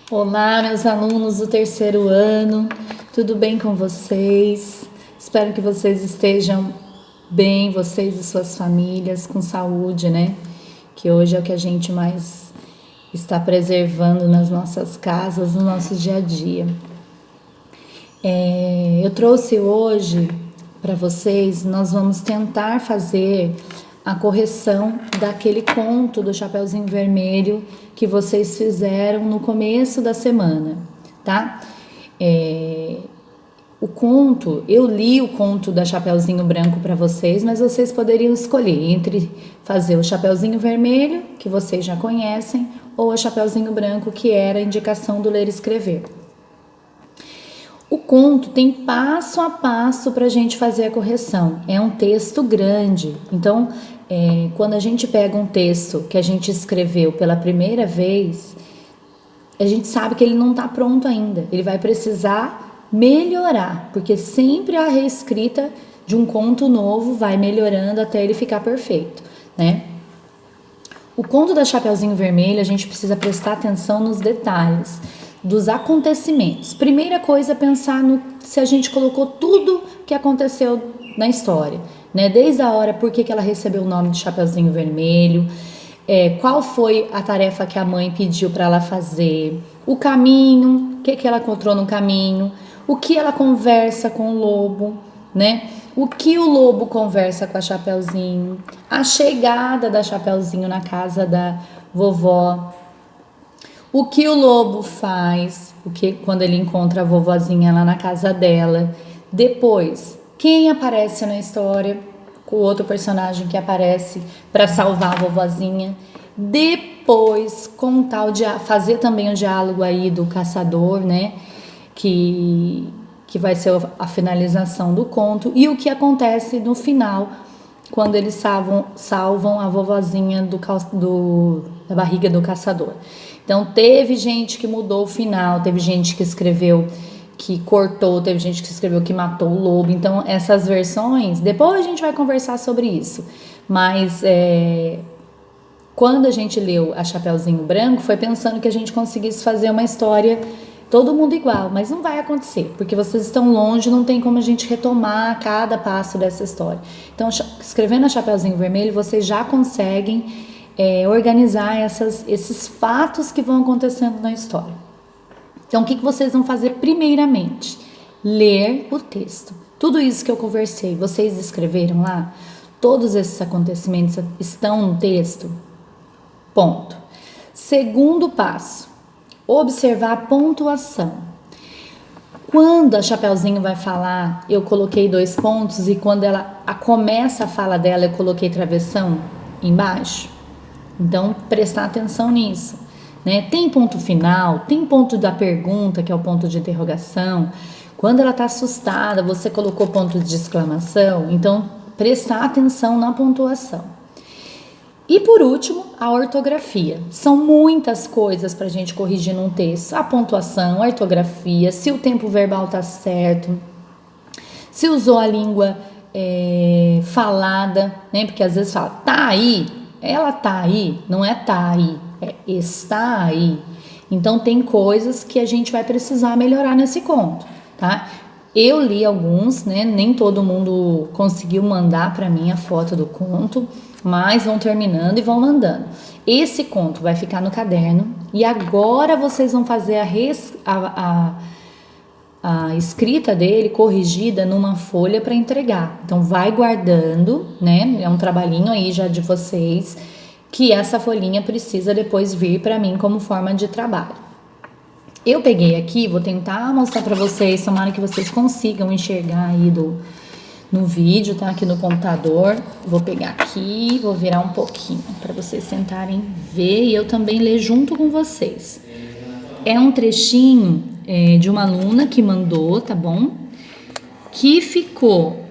Olá, meus alunos do terceiro ano, tudo bem com vocês? Espero que vocês estejam bem, vocês e suas famílias, com saúde, né? Que hoje é o que a gente mais está preservando nas nossas casas, no nosso dia a dia. Eu trouxe hoje para vocês, nós vamos tentar fazer a correção daquele conto do Chapeuzinho Vermelho que vocês fizeram no começo da semana, tá? O conto, eu li o conto da Chapeuzinho Branco para vocês, mas vocês poderiam escolher entre fazer o Chapeuzinho Vermelho, que vocês já conhecem, ou o Chapeuzinho Branco, que era a indicação do ler e escrever. O conto tem passo a passo para a gente fazer a correção. É um texto grande, então quando a gente pega um texto que a gente escreveu pela primeira vez, a gente sabe que ele não está pronto ainda. Ele vai precisar melhorar, porque sempre a reescrita de um conto novo vai melhorando até ele ficar perfeito, né? O conto da Chapeuzinho Vermelho, a gente precisa prestar atenção nos detalhes dos acontecimentos. Primeira coisa é pensar se a gente colocou tudo que aconteceu na história, né? Desde a hora por que ela recebeu o nome de Chapeuzinho Vermelho, qual foi a tarefa que a mãe pediu para ela fazer, o caminho, o que ela encontrou no caminho, o que ela conversa com o lobo, né? O que o lobo conversa com a Chapeuzinho, a chegada da Chapeuzinho na casa da vovó, o que o lobo faz, quando ele encontra a vovozinha lá na casa dela. Depois, quem aparece na história, com o outro personagem que aparece para salvar a vovozinha. Depois, fazer também o diálogo aí do caçador, né? Que vai ser a finalização do conto. E o que acontece no final, quando eles salvam a vovozinha da barriga do caçador. Então, teve gente que mudou o final, teve gente que escreveu que cortou, teve gente que escreveu que matou o lobo. Então, essas versões, depois a gente vai conversar sobre isso. Mas, quando a gente leu a Chapeuzinho Branco, foi pensando que a gente conseguisse fazer uma história todo mundo igual, mas não vai acontecer, porque vocês estão longe, não tem como a gente retomar cada passo dessa história. Então, escrevendo a Chapeuzinho Vermelho, vocês já conseguem organizar esses fatos que vão acontecendo na história. Então, o que vocês vão fazer primeiramente? Ler o texto. Tudo isso que eu conversei, vocês escreveram lá? Todos esses acontecimentos estão no texto? Ponto. Segundo passo, observar a pontuação. Quando a Chapeuzinho vai falar, eu coloquei 2 pontos, e quando ela começa a fala dela, eu coloquei travessão embaixo. Então, prestar atenção nisso, né? Tem ponto final, tem ponto da pergunta, que é o ponto de interrogação. Quando ela está assustada, você colocou ponto de exclamação. Então, prestar atenção na pontuação. E por último, a ortografia. São muitas coisas para a gente corrigir num texto. A pontuação, a ortografia, se o tempo verbal está certo, se usou a língua falada, né? Porque às vezes fala, tá aí, ela tá aí, não é tá aí, é está aí. Então tem coisas que a gente vai precisar melhorar nesse conto, tá? Eu li alguns, né? Nem todo mundo conseguiu mandar para mim a foto do conto, mas vão terminando e vão mandando. Esse conto vai ficar no caderno e agora vocês vão fazer a escrita dele corrigida numa folha para entregar. Então vai guardando, né? É um trabalhinho aí já de vocês, que essa folhinha precisa depois vir para mim como forma de trabalho. Eu peguei aqui, vou tentar mostrar para vocês, tomara que vocês consigam enxergar aí no vídeo, tá? Aqui no computador. Vou pegar aqui, vou virar um pouquinho para vocês tentarem ver e eu também ler junto com vocês. É um trechinho de uma aluna que mandou, tá bom? Que ficou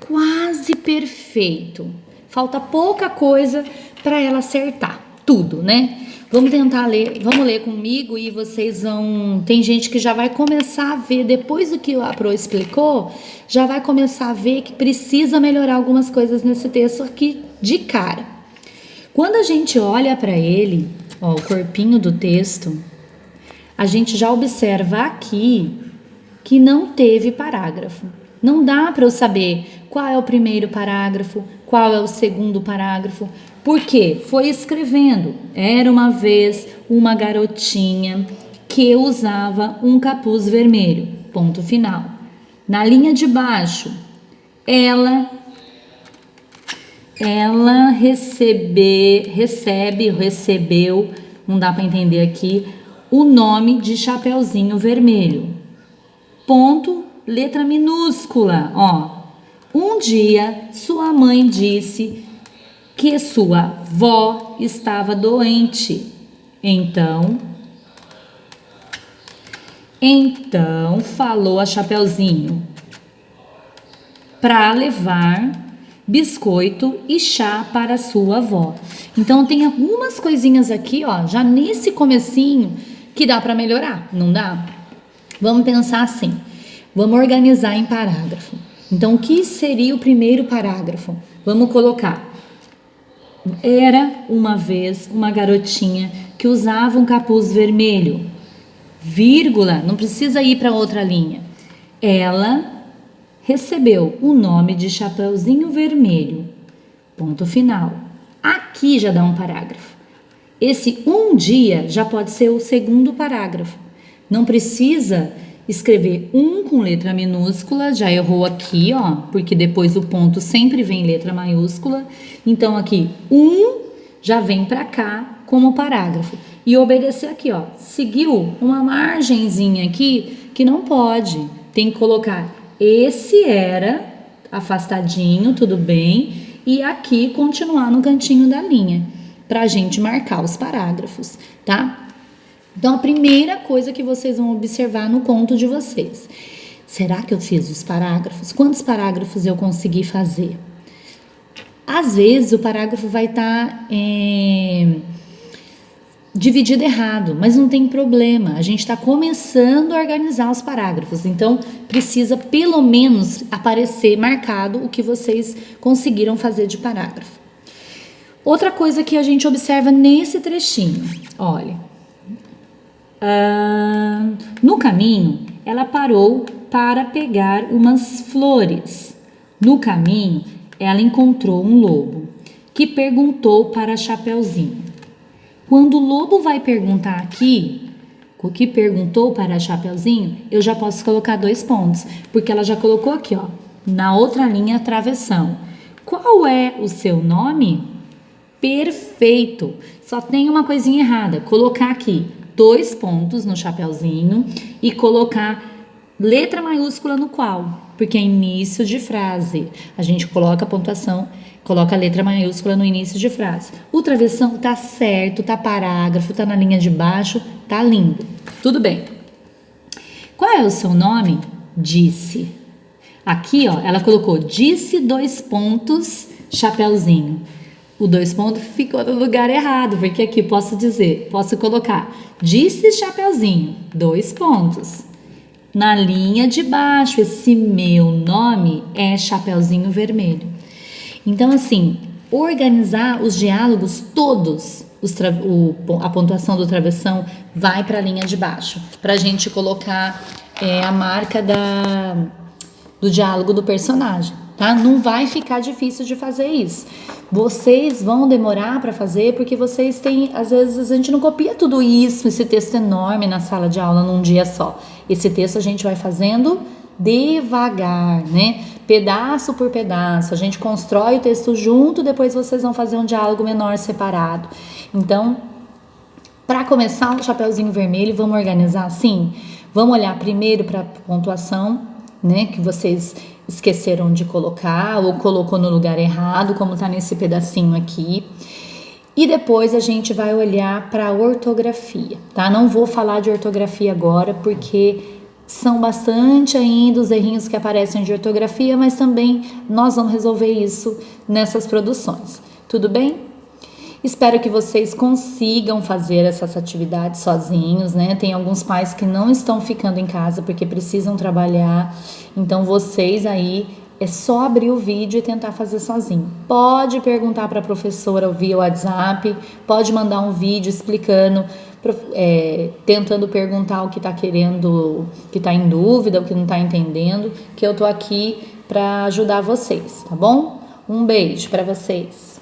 quase perfeito. Falta pouca coisa para ela acertar tudo, né? Vamos tentar ler, vamos ler comigo e vocês vão... Tem gente que já vai começar a ver, depois do que a Pro explicou, já vai começar a ver que precisa melhorar algumas coisas nesse texto aqui de cara. Quando a gente olha para ele, ó, o corpinho do texto, a gente já observa aqui que não teve parágrafo. Não dá para eu saber qual é o primeiro parágrafo, qual é o segundo parágrafo. Por quê? Foi escrevendo. Era uma vez uma garotinha que usava um capuz vermelho. Ponto final. Na linha de baixo, ela recebeu, não dá para entender aqui, o nome de Chapeuzinho Vermelho. Ponto, letra minúscula, ó. Um dia, sua mãe disse que sua vó estava doente. Então falou a Chapeuzinho para levar biscoito e chá para sua avó. Então tem algumas coisinhas aqui, ó, já nesse comecinho que dá para melhorar, não dá? Vamos pensar assim, vamos organizar em parágrafo. Então, o que seria o primeiro parágrafo? Vamos colocar. Era uma vez uma garotinha que usava um capuz vermelho. Vírgula, não precisa ir para outra linha. Ela recebeu o nome de Chapeuzinho Vermelho. Ponto final. Aqui já dá um parágrafo. Esse um dia já pode ser o segundo parágrafo. Não precisa escrever um com letra minúscula, já errou aqui, ó, porque depois o ponto sempre vem letra maiúscula. Então aqui, já vem para cá como parágrafo. E obedecer aqui, ó, seguiu uma margenzinha aqui que não pode. Tem que colocar esse era afastadinho, tudo bem, e aqui continuar no cantinho da linha, pra gente marcar os parágrafos, tá? Então, a primeira coisa que vocês vão observar no conto de vocês. Será que eu fiz os parágrafos? Quantos parágrafos eu consegui fazer? Às vezes, o parágrafo vai estar dividido errado, mas não tem problema. A gente está começando a organizar os parágrafos. Então, precisa pelo menos aparecer marcado o que vocês conseguiram fazer de parágrafo. Outra coisa que a gente observa nesse trechinho. Olha. No caminho, ela parou para pegar umas flores. No caminho, ela encontrou um lobo, que perguntou para Chapeuzinho. Quando o lobo vai perguntar aqui, o que perguntou para Chapeuzinho, eu já posso colocar 2 pontos, porque ela já colocou aqui, ó, na outra linha, travessão. Qual é o seu nome? Perfeito! Só tem uma coisinha errada, colocar aqui 2 pontos no Chapeuzinho e colocar letra maiúscula no qual, porque é início de frase. A gente coloca a pontuação, coloca a letra maiúscula no início de frase. O travessão tá certo, tá parágrafo, tá na linha de baixo, tá lindo. Tudo bem. Qual é o seu nome? Disse. Aqui, ó, ela colocou disse 2 pontos, Chapeuzinho. O 2 pontos ficou no lugar errado, porque aqui posso colocar disse Chapeuzinho, 2 pontos. Na linha de baixo, esse meu nome é Chapeuzinho Vermelho. Então, assim, organizar os diálogos todos, a pontuação do travessão vai para a linha de baixo, para a gente colocar a marca do diálogo do personagem, tá? Não vai ficar difícil de fazer isso. Vocês vão demorar para fazer porque vocês têm, às vezes a gente não copia tudo isso, esse texto enorme na sala de aula num dia só. Esse texto a gente vai fazendo devagar, né? Pedaço por pedaço, a gente constrói o texto junto, depois vocês vão fazer um diálogo menor separado. Então, para começar o Chapeuzinho Vermelho, vamos organizar assim? Vamos olhar primeiro para a pontuação, né, que vocês esqueceram de colocar ou colocou no lugar errado, como tá nesse pedacinho aqui. E depois a gente vai olhar para a ortografia, tá? Não vou falar de ortografia agora, porque são bastante ainda os errinhos que aparecem de ortografia, mas também nós vamos resolver isso nessas produções. Tudo bem? Espero que vocês consigam fazer essas atividades sozinhos, né? Tem alguns pais que não estão ficando em casa porque precisam trabalhar. Então, vocês aí, é só abrir o vídeo e tentar fazer sozinho. Pode perguntar para a professora via WhatsApp, pode mandar um vídeo explicando tentando perguntar o que está querendo, que está em dúvida, o que não está entendendo, que eu tô aqui para ajudar vocês, tá bom? Um beijo para vocês.